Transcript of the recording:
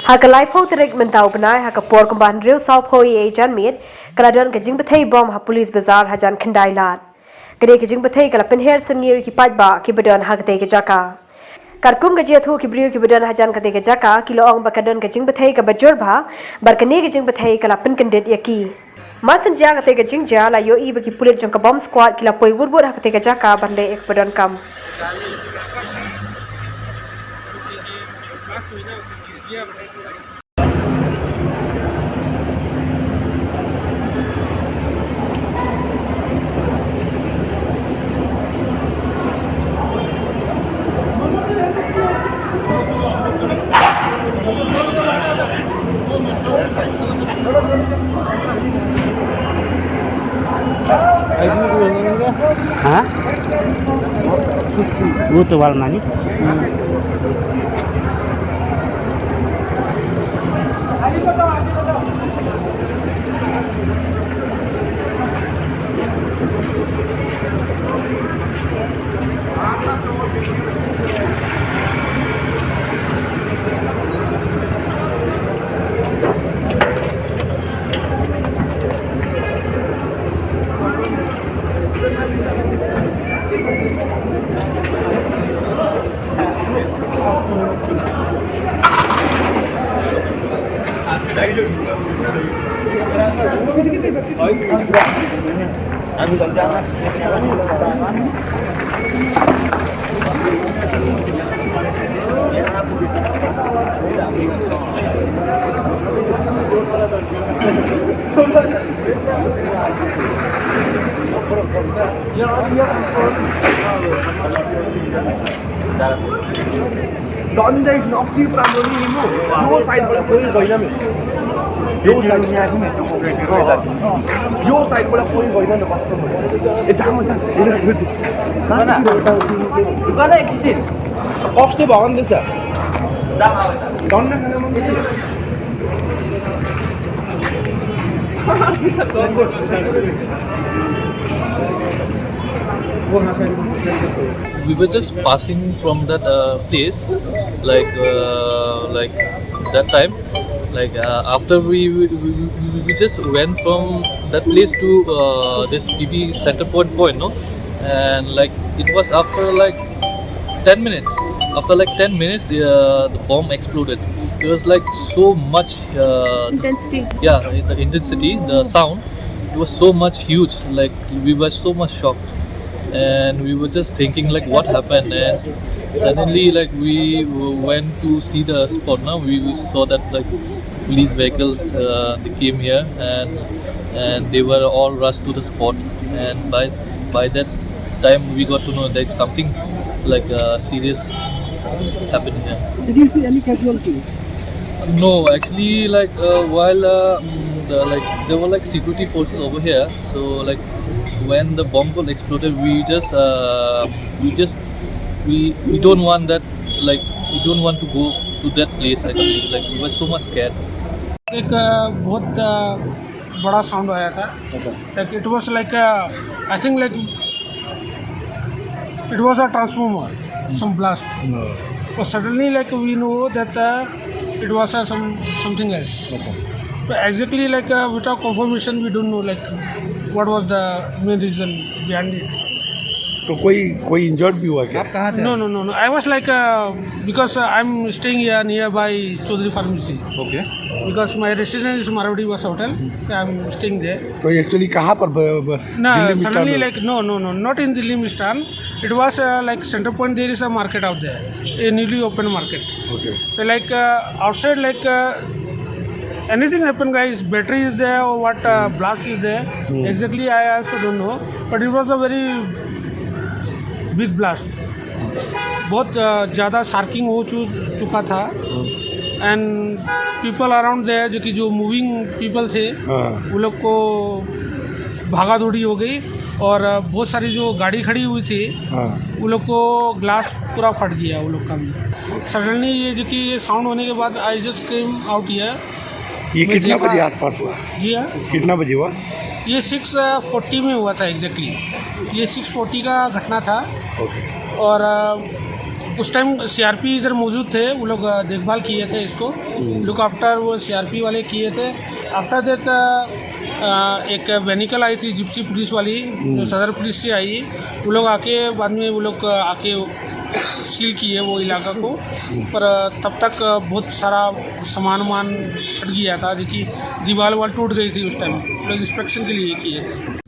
Haka laipho terik mentau benai haka por kumban real south hoi ejan mit kaladon ke jing Bthei Bom ha police bazar hajan Khyndailad. Kede ke jing Bthei kala penher Syrngiew ki Paidbah ki bedon hagte ke jaka. Karkum ke jiathu ki brio ki bedon hajan kate ke jaka kilo ong bakadon ke jing Bthei ka bajur bha barkane ke jing Bthei kala penkendet yaki. Masan ja kate ke jing ja la yo i baki pulit jong ka bomb squad kila poi burbur hakate ke jaka bande ek bedon kam. हाँ वो तो वाल मानी Don't they not see problem you side bola कोई गइना में यो side में आके मैं यो साइड बोला कोई गइना न बस्छ ए जाम जाम ए बुझ खाना दुकान है किसी ऑफ से भगन देछ जाम आवे डन न खाना We were just passing from that place, like that time, after we just went from that place to this PB center point, no, and it was after 10 minutes. After 10 minutes, the bomb exploded. It was so much Intensity. the intensity, the sound. It was so much huge. We were so much shocked. And we were just thinking what happened, and suddenly we went to see the spot. Now we saw that police vehicles they came here, and they were all rushed to the spot, and by that time we got to know that something serious happened here. Did you see any casualties? No, actually, while there were security forces over here, so when the bomb got exploded, we don't want that, we don't want to go to that place. Actually, we were so much scared. एक बहुत बड़ा sound आया था. It was I think it was a transformer, some blast. But suddenly we know that it was something else. But exactly without confirmation we don't know what was the main reason behind it. तो कोई injured भी हुआ क्या? आप कहाँ थे? No. I was because I'm staying here nearby Chaudhary Pharmacy. Okay. Because my residence is Maravadi was hotel. I'm staying there. तो actually कहाँ पर No, suddenly no, not in Delhi Mistan. It was center point. There is a market out there, a newly open market. Okay. So outside anything happen, guys. Battery is there or what? Blast is there. Exactly, I also don't know. But it was a very big blast. बहुत ज़्यादा sharking हो चुका था. And people around there जो moving people थे वो लोग को भागा दौड़ी हो गई, और बहुत सारी जो गाड़ी खड़ी हुई थी वो लोग को ग्लास पूरा फट गया वो लोग का भी. सडनली ये साउंड होने के बाद I just came out here. ये कितना बजे आसपास हुआ? जी हाँ, कितना बजे हुआ? ये 6:40 में हुआ था एग्जैक्टली. ये 6:40 का घटना था. ओके. और उस टाइम सीआरपी इधर मौजूद थे, वो लोग देखभाल किए थे इसको, लुक आफ्टर वो सीआरपी वाले किए थे। आफ्टर दैट एक वेहिकल आई थी जिप्सी पुलिस वाली, जो सदर पुलिस से आई, वो लोग आके बाद में वो लोग आके सील किए वो इलाका को। पर तब तक बहुत सारा सामान वामान फट गया था, देखिए दीवार वाल टूट गई थी उस टाइम, लोग इंस्पेक्शन के लिए किए थे।